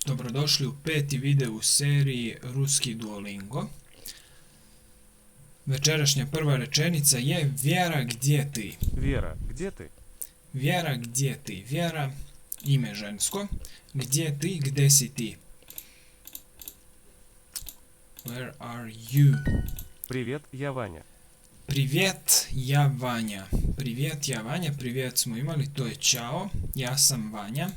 Dobrodošli u peti video u seriji Ruski Duolingo. Večerašnja prva rečenica je Vjera, gdje ti? Вера, где ты? Vjera, gdje ti? Vjera, ime žensko. Gdje ti? Gde si ti? Where are you? Привет, я Ваня. Privet, ja Vanja. Privet, ja Vanja. Privet smo imali, to je čao. Ja sam Vanja.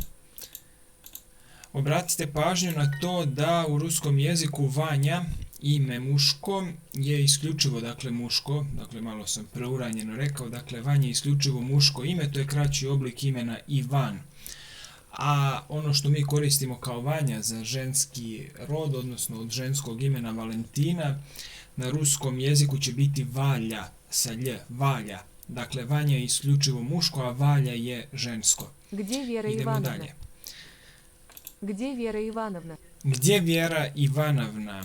Obratite pažnju na to da u ruskom jeziku Vanja, ime muško, je isključivo dakle muško. Dakle, malo sam preuranjeno rekao. Dakle, Vanja je isključivo muško ime, to je kraći oblik imena Ivan. A ono što mi koristimo kao Vanja za ženski rod, odnosno od ženskog imena Valentina, na ruskom jeziku će biti Valja sa lj, Valja. Dakle, Vanja je isključivo muško, a Valja je žensko. Где Вера Idemo Ивановна? dalje. Где Вера Ивановна? Gdje Vjera Ivanovna?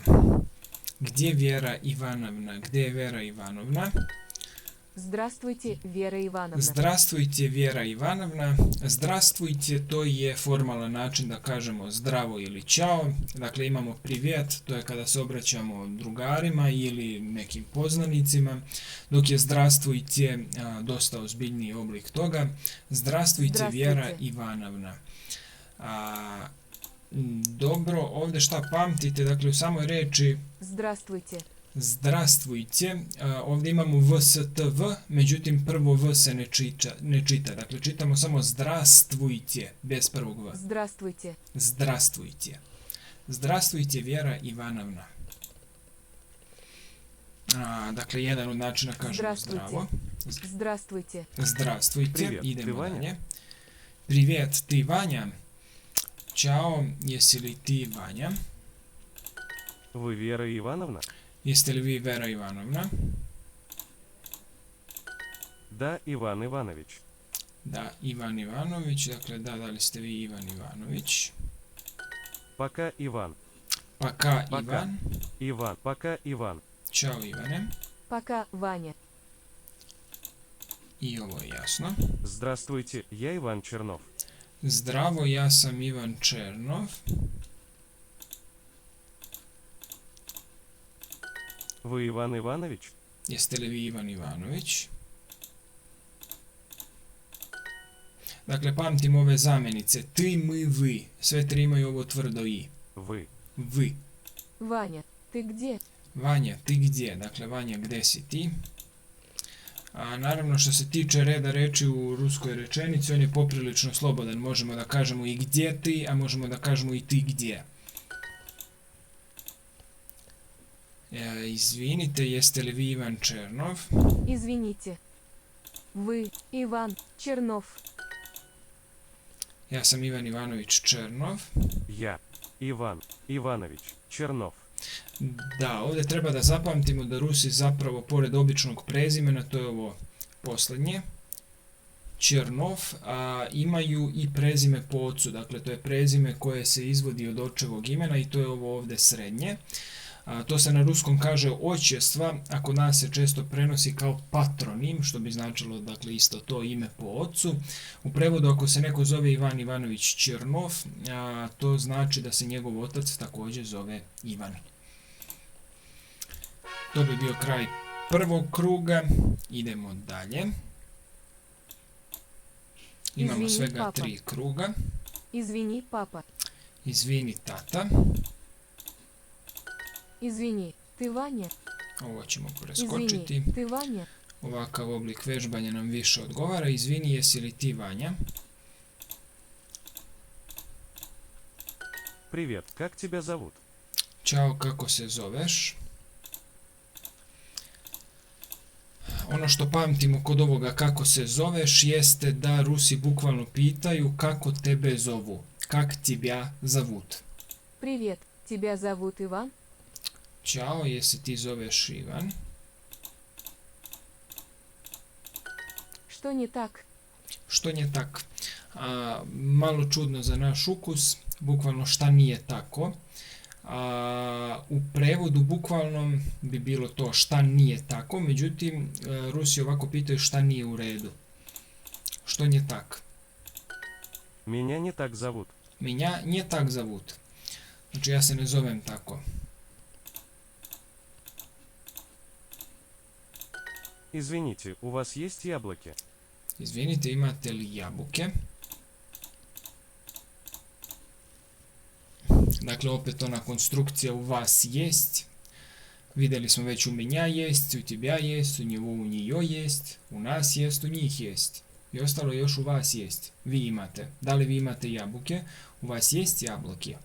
Gdje Vjera Ivanovna? Gdje je Vera Ivanovna? Здравствуйте, Вера Ивановна. Zdravstvujte, Vjera Ivanovna. Zdravstvujte, to je formalan način da kažemo zdravo ili čao. Dakle, imamo privet, to je kada se obraćamo drugarima ili nekim poznanicima, dok je zdravstvujte dosta ozbiljniji oblik toga. Zdravstvujte, Vjera Ivanovna. Dobro, ovdje šta pamtite? Dakle, u samoj reči Здравствуйте. Zdravstvujte, ovdje imamo v, s, t, v, međutim prvo v se ne čita. Dakle, čitamo samo zdravstvujte, bez prvog v. Здравствуйте. Zdravstvujte. Zdravstvujte, Vjera Ivanovna. Dakle, jedan od načina kažemo zdravo. Здравствуйте. Zdravstvujte, Privet, idemo ti Vanja? dalje. Privet, ti Vanja. Ćao, jesi li ti Vanja? Вы Вера Ивановна? Jeste li vi Vera Ivanovna? Да, Иван Иванович. Da, Ivan Ivanović. Dakle, da li ste vi Ivan Ivanović? Пока, Иван. Пока, Пока. Ivan. Иван, пока, Иван. Ćao, Ivane. Пока, Ваня. I ovo je jasno. Здравствуйте, я Иван Чернов. Zdravo, ja sam Ivan Černov. Вы Иван Иванович? Jeste li vi Ivan Ivanović? Dakle, pamtim ove zamjenice. Ti, mi, vi. Sve tri imaju ovo tvrdo i. Вы. Vi. Ваня, ты где? Vanja, ti gdje? Dakle, Vanja, gde si ti? Naravno, što se tiče reda reči u ruskoj rečenici, on je poprilično slobodan. Možemo da kažemo i gdje ti, a možemo da kažemo i ti gdje. Izvinite, jeste li vi Ivan Černov? Извините. Вы Иван Чернов. Ja sam Ivan Ivanović Černov. Я. Иван Иванович Чернов. Da, ovdje treba da zapamtimo da Rusi zapravo, pored običnog prezimena, to je ovo posljednje, Černov, imaju i prezime po ocu. Dakle, to je prezime koje se izvodi od očevog imena i to je ovo ovdje srednje. To se na ruskom kaže očestva, a kod nas se često prenosi kao patronim, što bi značilo dakle isto to ime po ocu. U prevodu ako se neko zove Ivan Ivanović Černov, to znači da se njegov otac također zove Ivan. To bi bio kraj prvog kruga. Idemo dalje. Imamo Izvini, svega papa. 3 kruga. Извини, папа. Izvini, tata. Извини, ты Ваня? Ovo ćemo Извини, preskočiti. ты Ваня? Ovakav oblik vežbanja nam više odgovara. Izvini, jesi li ti Vanja? Привет, как тебя зовут? Ćao, kako se zoveš? Ono što pamtimo kod ovoga kako se zoveš jeste da Rusi bukvalno pitaju kako tebe zovu. Kak tibja zavut? Привет, тебя зовут Иван? Ćao, jesi ti zoveš Ivan? Что не так? Što nije tak? Malo čudno za naš ukus, bukvalno šta nije tako. U prevodu bukvalnom bi bilo to šta nije tako, međutim Rusi ovako pitaju šta nije u redu. Što nije tak? Меня не так зовут. Меня не так зовут. Znači ja se ne zovem tako. Извините, у вас есть яблоки? Izvinite, imate li jabuke? Dakle, opet ona konstrukcija u vas jest. Vidjeli smo već u меня jest, u тебя jest, u него, u нее jest, u nas jest, u njih jest. I ostalo još u vas jest. Vi imate. Da li vi imate jabuke? U vas jest jablоки.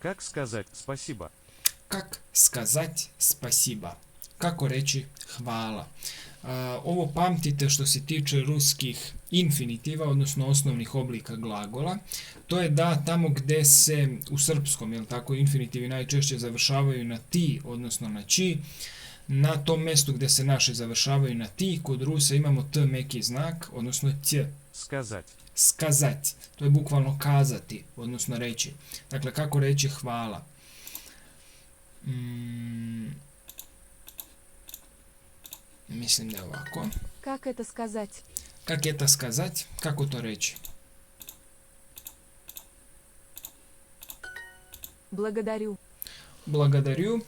Как сказать спасибо? Kak skazać spasiba? Kako reći hvala? Ovo pamtite što se tiče ruskih infinitiva, odnosno osnovnih oblika glagola. To je da tamo gdje se u srpskom, jel tako, infinitivi najčešće završavaju na ti, odnosno na či, na tom mjestu gdje se naše završavaju na ti, kod Rusa imamo t meki znak, odnosno ć. Сказать. Skazać. To je bukvalno kazati, odnosno reći. Dakle, kako reći hvala? Mislim da je ovako. Как это сказать? Kak je ta skazać? Kako to reći? Благодарю. Благодарю.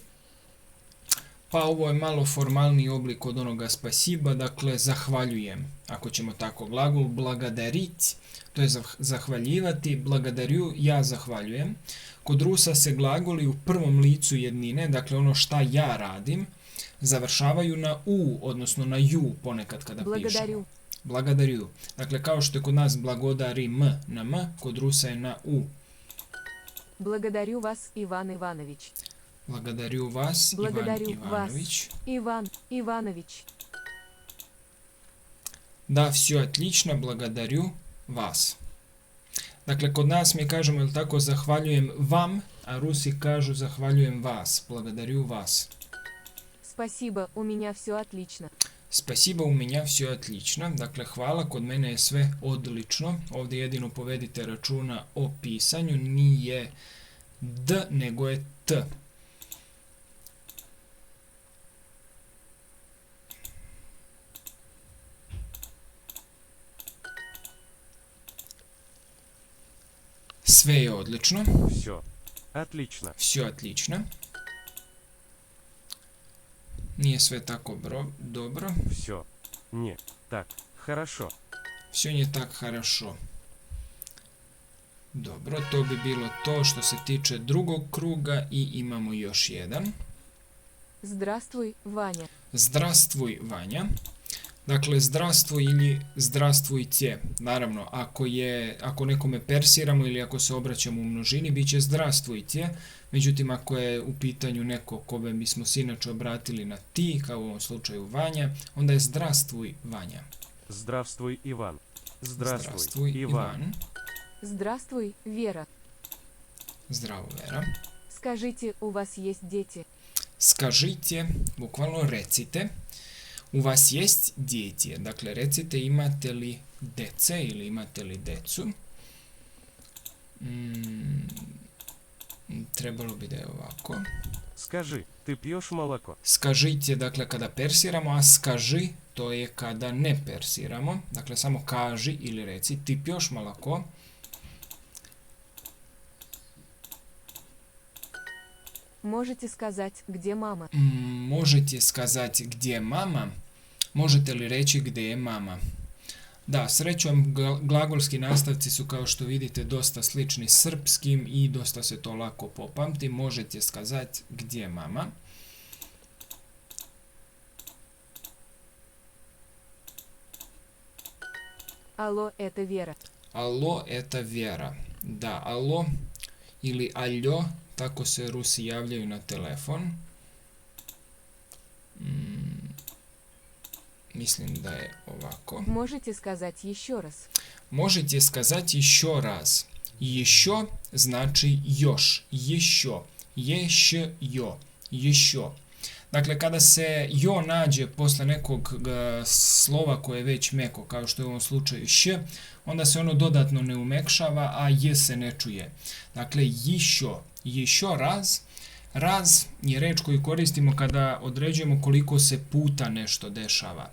Pa ovo je malo formalniji oblik od onoga spasiba, dakle zahvaljujem. Ako ćemo tako glagol благодарить, to je zahvaljivati, благодарю, ja zahvaljujem. Kod Rusa se glagoli u prvom licu jednine, dakle ono šta ja radim, završavaju na u, odnosno na ju ponekad kada pišemo. Благодарю. Благодарю. Dakle, kao što je kod nas благодарим na m, kod Rusa je na u. Благодарю вас, Иван Иванович. Благодарю вас, Благодарю Иван вас. Иванович. Иван Иванович. Da, все отлично, благодарю vas. Dakle, kod nas mi kažemo, jel tako, zahvaljujem vam, a Rusi kažu zahvaljujem vas, благодарю vas. Спасибо, у меня все отлично. Spasiba, u меня все отлично. Dakle, hvala, kod mene je sve odlično. Ovdje jedino povedite računa o pisanju, nije d, nego je t. Sve je odlično. Все. Отлично. Все отлично. Nije sve tako dobro. Все. Не. Так. Хорошо. Все nije tak хорошо. Dobro, to bi bilo to što se tiče drugog kruga i imamo još jedan. Здравствуй, Ваня. Zdravstvuj, Vanja. Dakle, zdravstvuj ili zdravstvujte. Naravno, ako nekome persiramo ili ako se obraćamo u množini, bit će zdravstvujte. Međutim, ako je u pitanju neko kome bismo se inače obratili na ti, kao u ovom slučaju Vanja, onda je zdravstvuj, Vanja. Здравствуй, Иван. Здравствуй, Zdravstvuj, Иван. Здравствуй, Вера. Zdravo, Vera. Скажите, у вас есть дети? Skažite, bukvalno recite. U vas jest djetje. Dakle, recite imate li dece ili imate li decu. Trebalo bi da je ovako. Скажи, ты пьешь молоко? Skažite, dakle, kada persiramo, a skaži, to je kada ne persiramo. Dakle, samo kaži ili reci, ti pješ molako. Можете сказать, где мама? Možete skazati gdje je mama. Možete li reći gdje je mama? Da, srećom, glagolski nastavci su, kao što vidite, dosta slični srpskim i dosta se to lako popamti. Možete skazati gdje je mama. Алло, это Вера. Alo, eta Vjera. Da, alo ili aljo, tako se Rusi javljaju na telefon. Mislim da je ovako. Можете сказать еще раз? Možete skazati еще раз. Еще znači još. Еще. Ješjo. Еще. Dakle, kada se jo nađe posle nekog slova koje je već meko, kao što je u ovom slučaju š, onda se ono dodatno ne umekšava, a j se ne čuje. Dakle, jišo. Jišo raz. Raz je reč koju koristimo kada određujemo koliko se puta nešto dešava.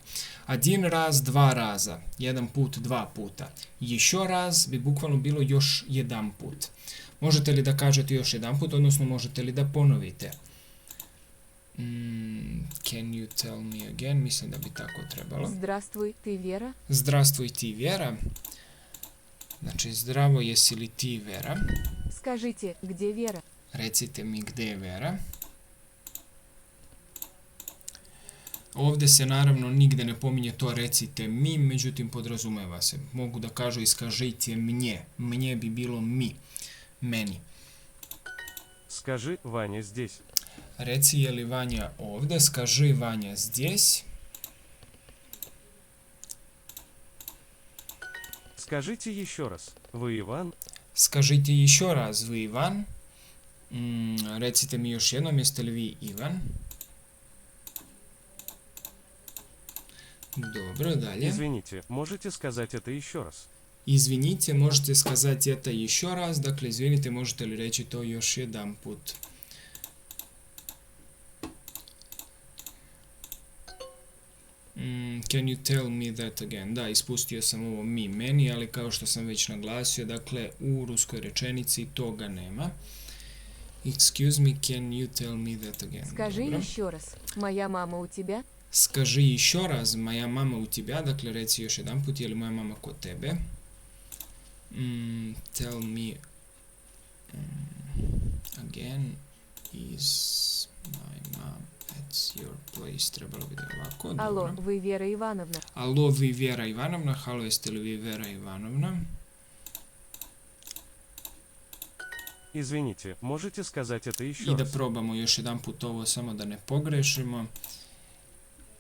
Один раз, dva raza. Jedan put, dva puta. Еще раз bi bukvalno bilo još jedan put. Možete li da kažete još jedan put, odnosno možete li da ponovite? Can you tell me again? Mislim da bi tako trebalo. Здравствуй, ты Вера? Здравствуй, ti Vjera. Znači, zdravo, jesi li ti Vera? Скажите, где Вера? Recite mi gdje je Vera. Ovdje se naravno nigde ne pominje to recite mi, međutim podrazumeva se. Mogu da kažu iskažite mnje. Mnje bi bilo mi. Meni. Скажи, Ваня здесь. Reci je li Vanja ovdje. Skaži Vanja zdjes. Скажите еще раз. Вы Иван? Скажите еще раз, вы Иван. Recite mi još jednom, jeste li vi Ivan? Dobro, dalje. Извините, можете сказать это еще раз? Izvinite, možete skazati это еще раз. Dakle, izvinite, možete li reći to još jedan put? Can you tell me that again? Da, ispustio sam ovo mi, meni, ali kao što sam već naglasio, dakle, u ruskoj rečenici toga nema. Excuse me, can you tell me that again? Скажи Dobro. еще раз. Моя мама у тебя? Skaži еще раз, moja mama u tebe, dakle reci još jedan put, je li moja mama kod tebe? Tell me again, is my mom at your place? Trebalo bi da je ovako, Алло, dobro. вы Вера Ивановна? Alo, vi Vjera Ivanovna, halo, jeste li vi Vera Ivanovna? Извините, можете сказать это еще I da раз? probamo još jedan put ovo, samo da ne pogrešimo.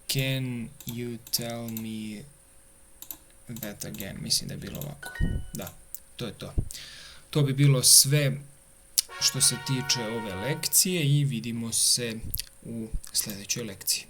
Can you tell me that again? Mislim da je bilo ovako. Da, to je to. To bi bilo sve što se tiče ove lekcije i vidimo se u sljedećoj lekciji.